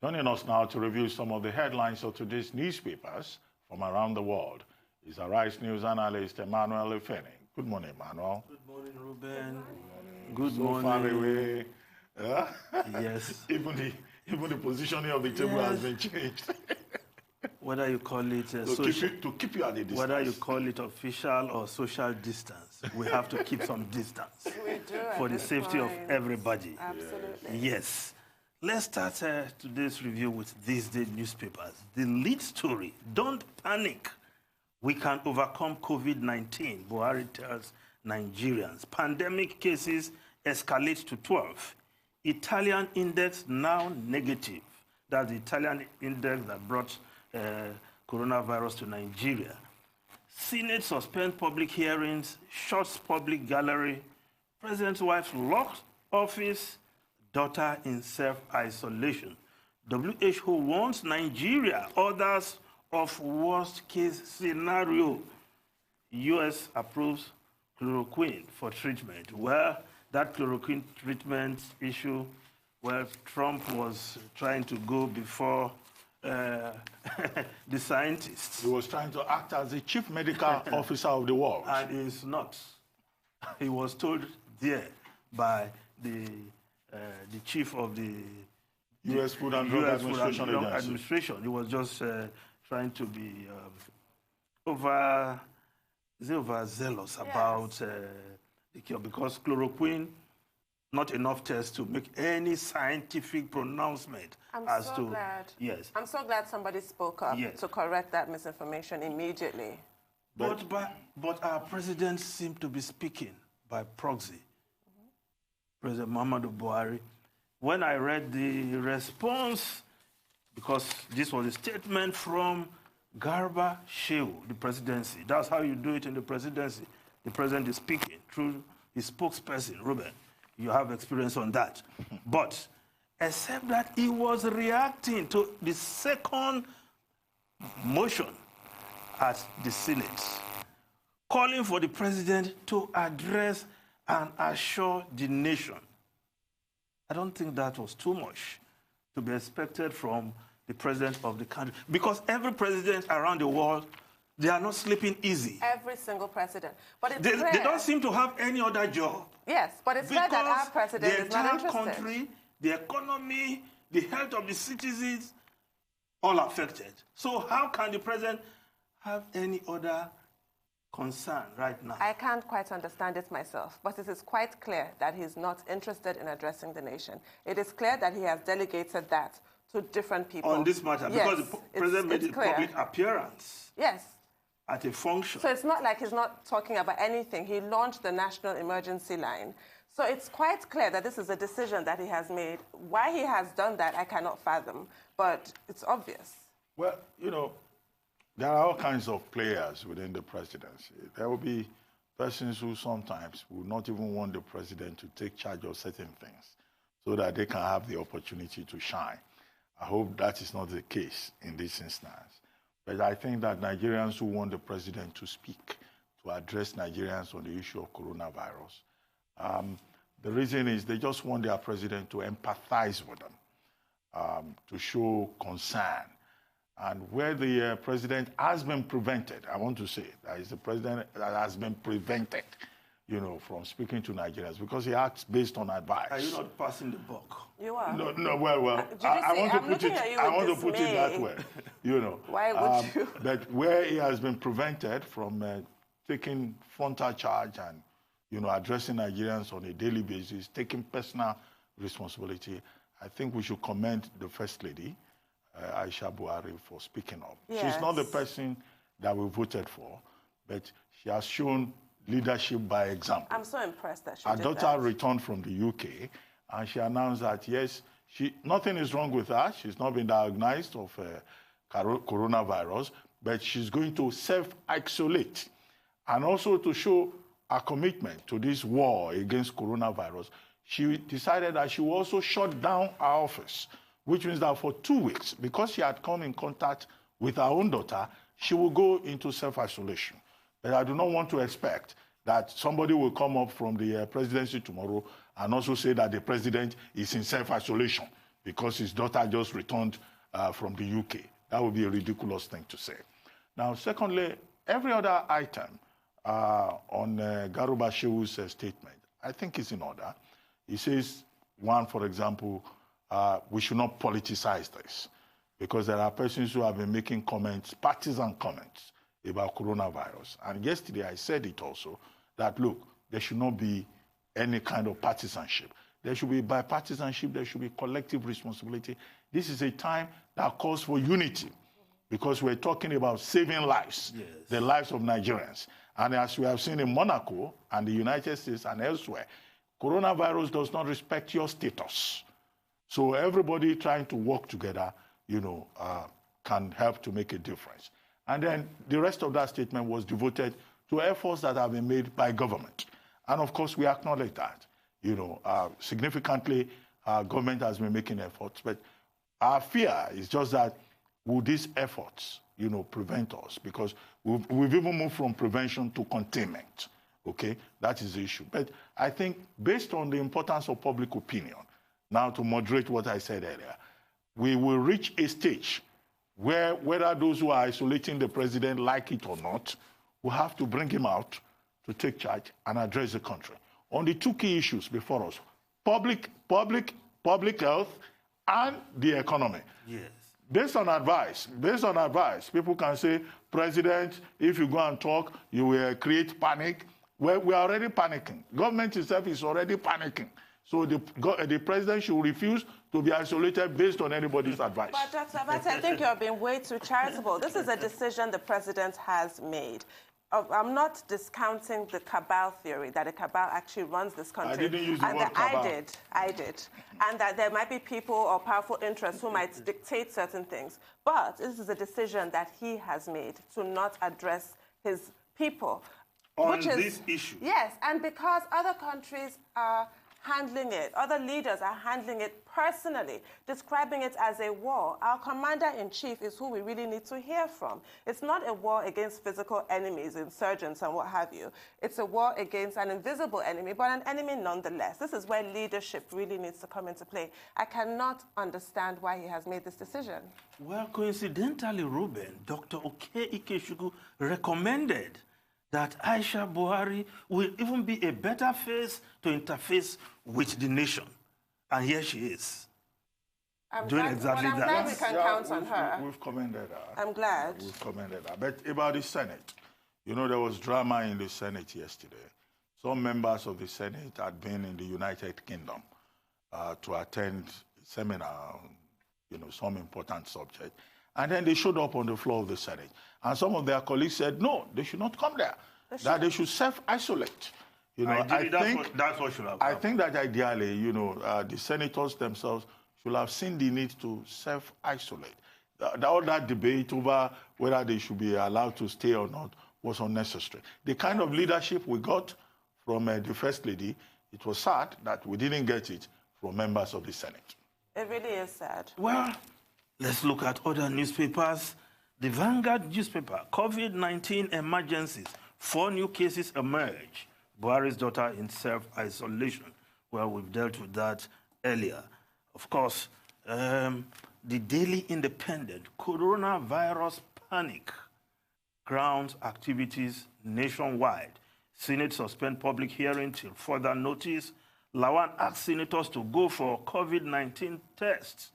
Joining us now to review some of the headlines of today's newspapers from around the world is Arise News analyst Emmanuel Efeni. Good morning, Emmanuel. Good morning, Ruben. Good morning. So far away. Yes. Even the positioning of the table has been changed. Whether you call it to keep you at a distance. Whether you call it official or social distance, we have to keep some distance for the safety of everybody. Absolutely. Yes. Let's start today's review with these day newspapers. The lead story, don't panic. We can overcome COVID-19, Buhari tells Nigerians. Pandemic cases escalate to 12. Italian index now negative. That's the Italian index that brought coronavirus to Nigeria. Senate suspends public hearings, shuts public gallery. President's wife locked office, daughter in self-isolation. WHO warns Nigeria, others of worst-case scenario. U.S. approves chloroquine for treatment. Well, that chloroquine treatment issue, well, Trump was trying to go before the scientists. He was trying to act as the chief medical officer of the world. And he's not. He was told there by the chief of the U.S. Food and Drug Administration Agency. He was just trying to be overzealous about the cure, because chloroquine, not enough tests to make any scientific pronouncement as to. Glad. Yes. I'm so glad somebody spoke up to correct that misinformation immediately. But our president seemed to be speaking by proxy. President Muhammadu Buhari. When I read the response, because this was a statement from Garba Shehu, the presidency. That's how you do it in the presidency. The president is speaking through his spokesperson, Ruben. You have experience on that. But except that he was reacting to the second motion at the Senate, calling for the president to address and assure the nation. I don't think that was too much to be expected from the president of the country. Because every president around the world, they are not sleeping easy. Every single president. But it's they don't seem to have any other job. Yes, but it's clear that our president is not interested. The entire country, the economy, the health of the citizens, all affected. So how can the president have any other concern right now? I can't quite understand it myself, but it is quite clear that he's not interested in addressing the nation. It is clear that he has delegated that to different people. On this matter, because the president made a public appearance. Yes. At a function. So it's not like he's not talking about anything. He launched the National Emergency Line. So it's quite clear that this is a decision that he has made. Why he has done that, I cannot fathom, but it's obvious. Well, you know, there are all kinds of players within the presidency. There will be persons who sometimes will not even want the president to take charge of certain things so that they can have the opportunity to shine. I hope that is not the case in this instance. But I think that Nigerians who want the president to speak, to address Nigerians on the issue of coronavirus, the reason is they just want their president to empathize with them, to show concern. And where the president has been prevented, I want to say, that is the president that has been prevented, you know, from speaking to Nigerians because he acts based on advice. Are you not passing the buck? You are. No, well, I want to put it that way, you know. Why would you? But where he has been prevented from taking frontal charge and, you know, addressing Nigerians on a daily basis, taking personal responsibility, I think we should commend the First Lady, Aisha Buhari, for speaking up. Yes. She's not the person that we voted for, but she has shown leadership by example. I'm so impressed that she Her did daughter that. returned from the UK, and she announced that, yes, nothing is wrong with her. She's not been diagnosed of coronavirus, but she's going to self-isolate. And also to show her commitment to this war against coronavirus, she decided that she will also shut down her office, which means that for 2 weeks, because she had come in contact with her own daughter, she will go into self-isolation. But I do not want to expect that somebody will come up from the presidency tomorrow and also say that the president is in self-isolation because his daughter just returned from the UK. That would be a ridiculous thing to say. Now, secondly, every other item on Garuba Shewu's statement, I think is in order. He says, one, for example, we should not politicize this, because there are persons who have been making comments, partisan comments, about coronavirus. And yesterday I said it also, that look, there should not be any kind of partisanship. There should be bipartisanship, there should be collective responsibility. This is a time that calls for unity, because we're talking about saving lives, yes, the lives of Nigerians. And as we have seen in Monaco and the United States and elsewhere, coronavirus does not respect your status. So everybody trying to work together, can help to make a difference. And then the rest of that statement was devoted to efforts that have been made by government. And of course, we acknowledge that. Significantly, government has been making efforts. But our fear is just that, will these efforts, prevent us? Because we've even moved from prevention to containment. Okay, that is the issue. But I think based on the importance of public opinion, now to moderate what I said earlier, we will reach a stage where whether those who are isolating the president like it or not, will have to bring him out to take charge and address the country on the two key issues before us: public health and the economy. Yes. Based on advice, people can say, President, if you go and talk, you will create panic. Well, we are already panicking. Government itself is already panicking. So the president should refuse to be isolated based on anybody's advice. But Dr. Abate, I think you're being way too charitable. This is a decision the president has made. I'm not discounting the cabal theory, that a cabal actually runs this country. I didn't use the word cabal. I did. And that there might be people or powerful interests who might dictate certain things. But this is a decision that he has made to not address his people. On this issue? Yes, and because other countries are handling it, other leaders are handling it personally, describing it as a war. Our commander-in-chief is who we really need to hear from. It's not a war against physical enemies, insurgents and what have you. It's a war against an invisible enemy, but an enemy nonetheless. This is where leadership really needs to come into play. I cannot understand why he has made this decision. Well, coincidentally, Ruben, Dr. Oke Ikechukwu recommended that Aisha Buhari will even be a better face to interface with the nation. And here she is, doing exactly that. I'm glad we can count on her. We've commended her. I'm glad. We've commended her. But about the Senate, there was drama in the Senate yesterday. Some members of the Senate had been in the United Kingdom to attend a seminar on, some important subject. And then they showed up on the floor of the Senate. And some of their colleagues said, no, they should not come there, that they should self-isolate. That's what should have happened. I think that ideally, the senators themselves should have seen the need to self-isolate. All that debate over whether they should be allowed to stay or not was unnecessary. The kind of leadership we got from the First Lady, it was sad that we didn't get it from members of the Senate. It really is sad. Well, let's look at other newspapers. The Vanguard newspaper, COVID-19 emergencies. 4 new cases emerge. Buhari's daughter in self-isolation. Well, we've dealt with that earlier. Of course, the Daily Independent, coronavirus panic grounds activities nationwide. Senate suspend public hearing till further notice. Lawan asks senators to go for COVID-19 tests.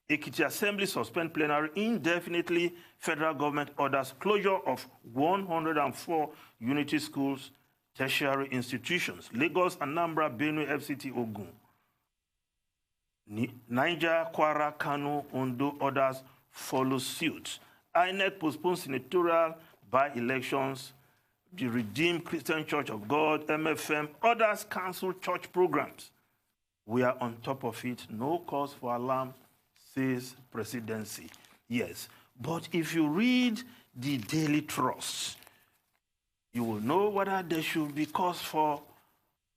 Ekiti Assembly suspend plenary indefinitely. Federal government orders closure of 104 unity schools, tertiary institutions. Lagos, Anambra, Benue, FCT, Ogun. Niger, Kwara, Kano, Ondo, others follow suit. INEC postpones senatorial by-elections. The Redeemed Christian Church of God, MFM, others cancel church programs. We are on top of it. No cause for alarm, says presidency. Yes, but if you read the Daily Trust, you will know whether there should be cause for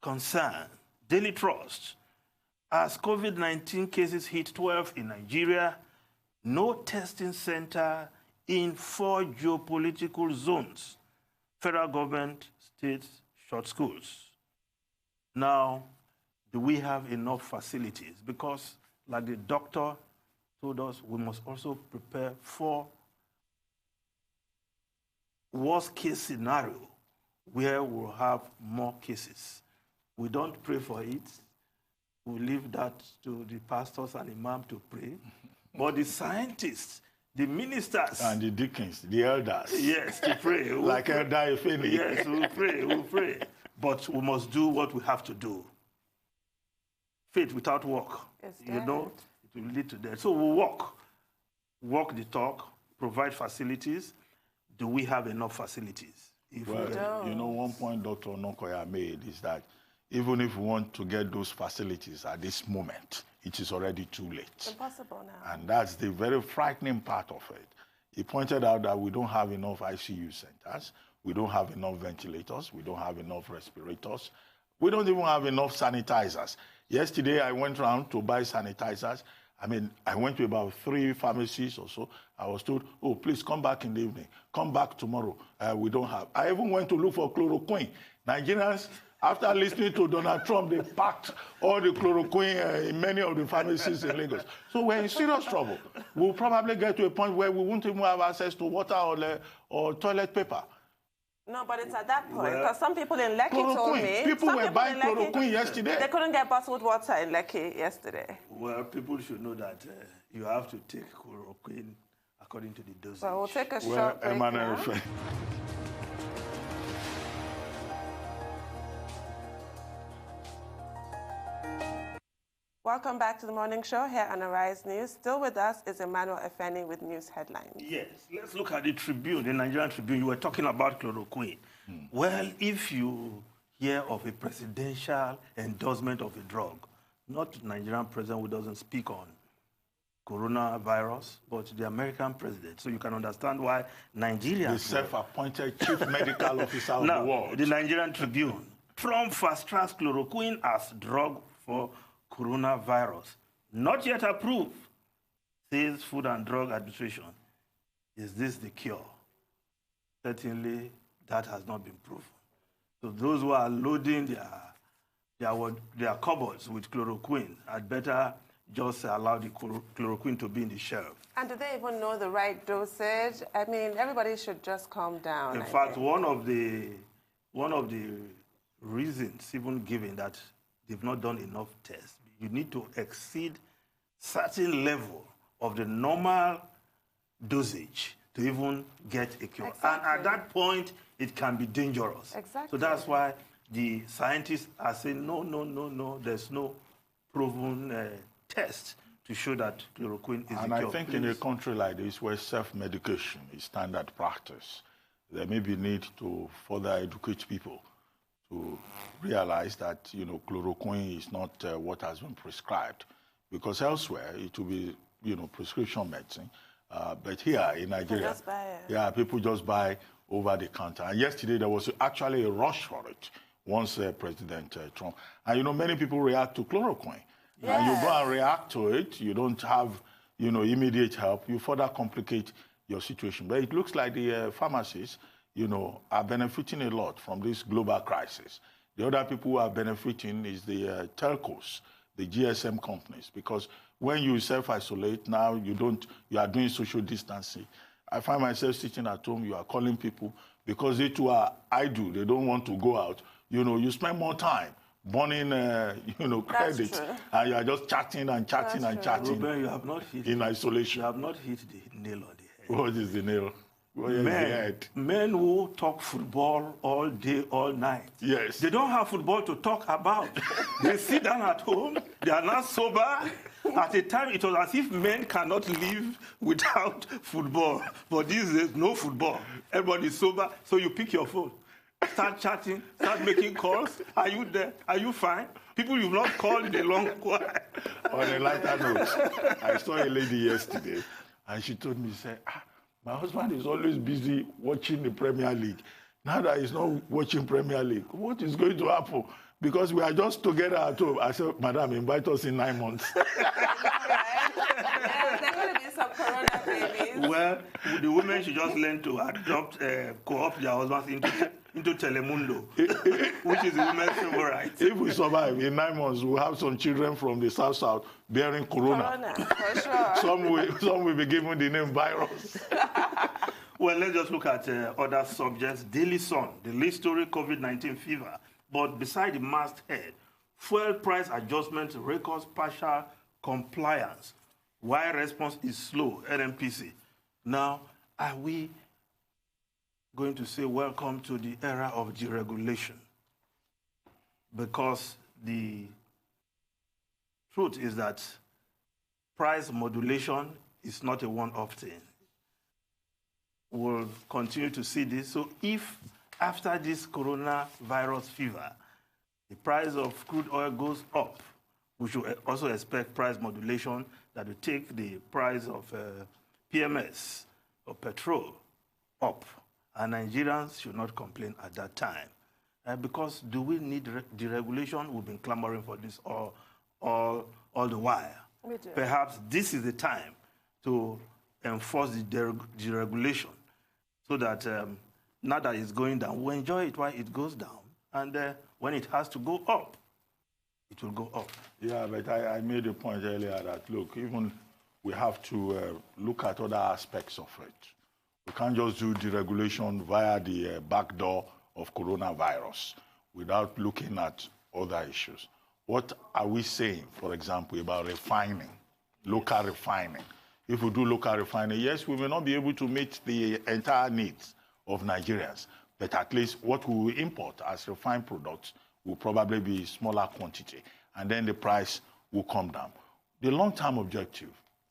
concern. Daily Trust, as COVID-19 cases hit 12 in Nigeria, no testing center in 4 geopolitical zones. Federal government, states, shut schools. Now, do we have enough facilities? Because like the doctor told us, we must also prepare for worst case scenario where we'll have more cases. We don't pray for it. We leave that to the pastors and imam to pray. But the scientists, the ministers, and the deacons, the elders. yes, to pray. Like Emmanuel Efeni. Yes, we'll pray. But we must do what we have to do. Faith without work, you know, it will lead to death. So we'll walk the talk, provide facilities. Do we have enough facilities? Well, you know, one point Dr. Onokoya made is that even if we want to get those facilities at this moment, it is already too late. It's impossible now. And that's the very frightening part of it. He pointed out that we don't have enough ICU centers. We don't have enough ventilators. We don't have enough respirators. We don't even have enough sanitizers. Yesterday, I went around to buy sanitizers. I mean, I went to about 3 pharmacies or so. I was told, oh, please come back in the evening. Come back tomorrow. We don't have. I even went to look for chloroquine. Nigerians, after listening to Donald Trump, they packed all the chloroquine in many of the pharmacies in Lagos. So we're in serious trouble. We'll probably get to a point where we won't even have access to water or toilet paper. No, but it's at that point, because some people in Lekki told me... People were buying chloroquine yesterday. They couldn't get bottled water in Lekki yesterday. Well, people should know that you have to take chloroquine according to the dosage. So we'll take a short break Emmanuel now. Efeni. Welcome back to the morning show here on Arise News. Still with us is Emmanuel Efeni with news headlines. Yes, let's look at the Tribune, the Nigerian Tribune. You were talking about chloroquine. Well, if you hear of a presidential endorsement of a drug, not Nigerian president who doesn't speak on coronavirus, but the American president. So you can understand why Nigeria... The self-appointed chief medical officer of the world. The Nigerian Tribune. Trump fast-tracks chloroquine as drug for coronavirus. Not yet approved, says Food and Drug Administration. Is this the cure? Certainly, that has not been proven. So those who are loading their cupboards with chloroquine had better just allow the chloroquine to be in the shelf. And do they even know the right dosage? I mean, everybody should just calm down. In fact, one of the reasons even given that they've not done enough tests, you need to exceed certain level of the normal dosage to even get a cure. Exactly. And at that point, it can be dangerous. Exactly. So that's why the scientists are saying, no, there's no proven test to show that chloroquine is the cure. And I think in a country like this where self-medication is standard practice, there may be need to further educate people to realize that, you know, chloroquine is not what has been prescribed. Because elsewhere, it will be, you know, prescription medicine. But here in Nigeria, people just buy over the counter. And yesterday, there was actually a rush for it once President Trump. And, you know, many people react to chloroquine. Yes. And you go and react to it, you don't have, you know, immediate help. You further complicate your situation. But it looks like the pharmacies, you know, are benefiting a lot from this global crisis. The other people who are benefiting is the telcos, the GSM companies, because when you self-isolate now, you are doing social distancing. I find myself sitting at home, you are calling people because they too are idle, they don't want to go out. You know, you spend more time burning, you know, credit, and you are just chatting and chatting and chatting. Ruben, you have not hit in isolation. You have not hit the nail on the head. What is the nail? Men who talk football all day, all night. Yes. They don't have football to talk about. They sit down at home. They are not sober. At a time, it was as if men cannot live without football. But these days, no football. Everybody's sober. So you pick your phone, start chatting, start making calls. Are you there? Are you fine? People you've not called in a long while. On a lighter note, I saw a lady yesterday, and she told me, my husband is always busy watching the Premier League. Now that he's not watching Premier League, what is going to happen? Because we are just together at home. I said, Madam, invite us in 9 months. Yeah, there are going to be some corona babies. Well, the women should just learn to adopt, co-opt their husbands into Telemundo, which is the women's favorite. If we survive, in 9 months, we'll have some children from the South bearing corona. For sure. Some will be given the name virus. Well, let's just look at other subjects. Daily Sun, the lead story, COVID-19 fever. But beside the masthead, fuel price adjustment records partial compliance. Why response is slow, NNPC. Now, are we going to say welcome to the era of deregulation? Because the truth is that price modulation is not a one-off thing. We'll continue to see this. So if after this coronavirus fever, the price of crude oil goes up, we should also expect price modulation that will take the price of PMS or petrol up. And Nigerians should not complain at that time. Because do we need deregulation? We've been clamoring for this all the while. We do. Perhaps this is the time to enforce the deregulation so that now that it's going down, we enjoy it while it goes down. And when it has to go up, it will go up. Yeah, but I made a point earlier that, look, even we have to look at other aspects of it. We can't just do deregulation via the back door of coronavirus without looking at other issues. What are we saying, for example, about refining, local refining? If we do local refining, yes, we may not be able to meet the entire needs of Nigerians, but at least what we will import as refined products will probably be smaller quantity, and then the price will come down. The long-term objective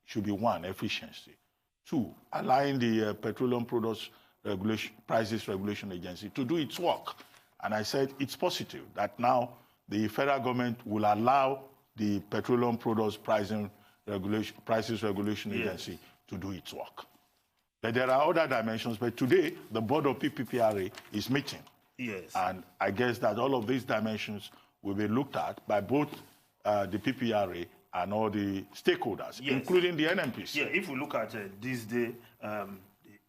should be, 1, efficiency. 2, allowing the Petroleum Products Prices Regulation Agency to do its work. And I said it's positive that now the federal government will allow the Petroleum Products Prices Regulation Agency to do its work. But there are other dimensions, but today the board of PPPRA is meeting. Yes. And I guess that all of these dimensions will be looked at by both the PPRA and all the stakeholders, yes, including the NNPC. Yeah, if we look at this day,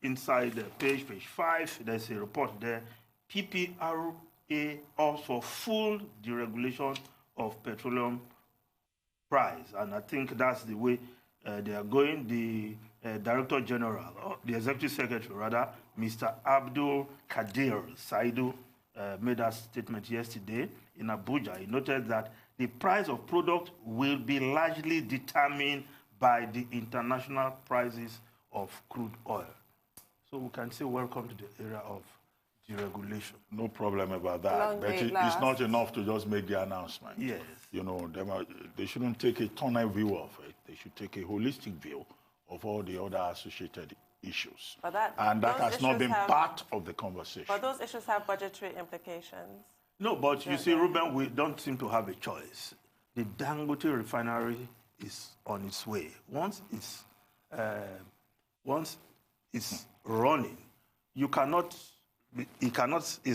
inside the page 5, there's a report there. PPRA calls for full deregulation of petroleum price. And I think that's the way they are going. The Director General, or the Executive Secretary rather, Mr. Abdul Kadir Saidu, made that statement yesterday in Abuja. He noted that the price of product will be largely determined by the international prices of crude oil. So we can say welcome to the era of deregulation. No problem about that. But it's not enough to just make the announcement. Yes. You know, they shouldn't take a tunnel view of it. They should take a holistic view of all the other associated issues. And that has not been part of the conversation. But those issues have budgetary implications. No, but you see, Ruben, we don't seem to have a choice. The Dangote refinery is on its way. Once it's running, it's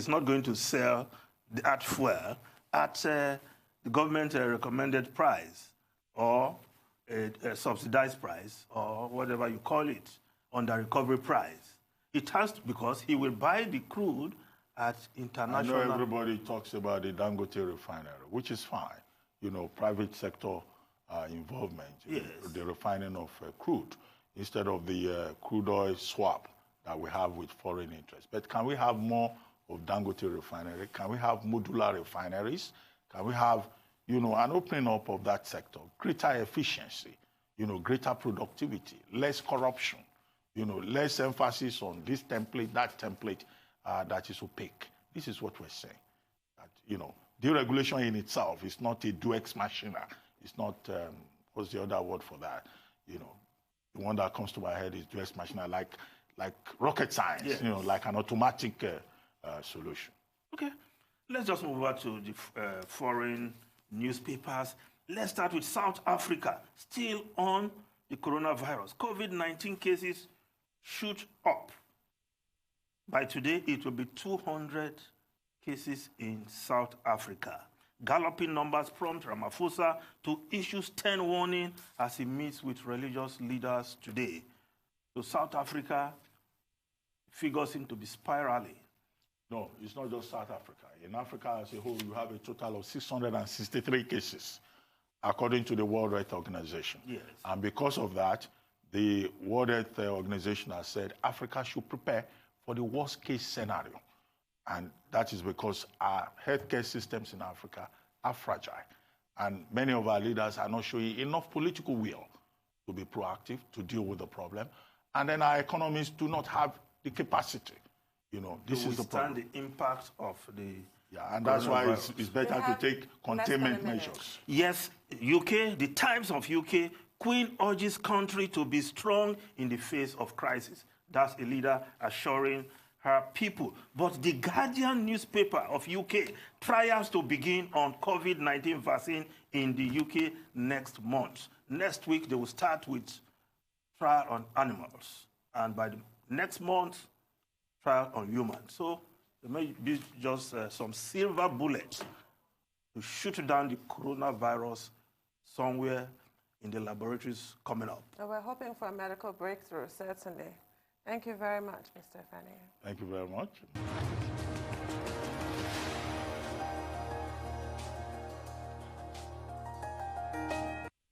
not going to sell that fuel at the government recommended price or a subsidized price or whatever you call it, under recovery price. It has to, because he will buy the crude at international. I know everybody talks about the Dangote refinery, which is fine. You know, private sector involvement in the refining of crude instead of the crude oil swap that we have with foreign interests. But can we have more of Dangote refinery? Can we have modular refineries? Can we have, you know, an opening up of that sector, greater efficiency, you know, greater productivity, less corruption, you know, less emphasis on this template, that template that is opaque. This is what we're saying. That, you know, deregulation in itself is not a deus ex machina. It's not, what's the other word for that? You know, the one that comes to my head is deus ex machina, like rocket science, yes, you know, like an automatic solution. Okay, let's just move over to the foreign newspapers. Let's start with South Africa, still on the coronavirus. COVID-19 cases shoot up. By today, it will be 200 cases in South Africa. Galloping numbers prompt Ramaphosa to issue stern warning as he meets with religious leaders today. So South Africa figures seem to be spiraling. No, it's not just South Africa. In Africa as a whole, you have a total of 663 cases, according to the World Health Organization. Yes. And because of that, the World Health Organization has said Africa should prepare for the worst case scenario. And that is because our healthcare systems in Africa are fragile. And many of our leaders are not showing enough political will to be proactive, to deal with the problem. And then our economies do not have the capacity. You know, this is the problem. The impact of the and that's why it's better to take containment measures. Yes, UK, the Times of UK, Queen urges country to be strong in the face of crisis. That's a leader assuring her people. But the Guardian newspaper of UK trials to begin on COVID-19 vaccine in the UK next month. Next week, they will start with trial on animals. And by the next month, trial on humans. So there may be just some silver bullets to shoot down the coronavirus somewhere in the laboratories coming up. So we're hoping for a medical breakthrough, certainly. Thank you very much, Mr. Efeni. Thank you very much.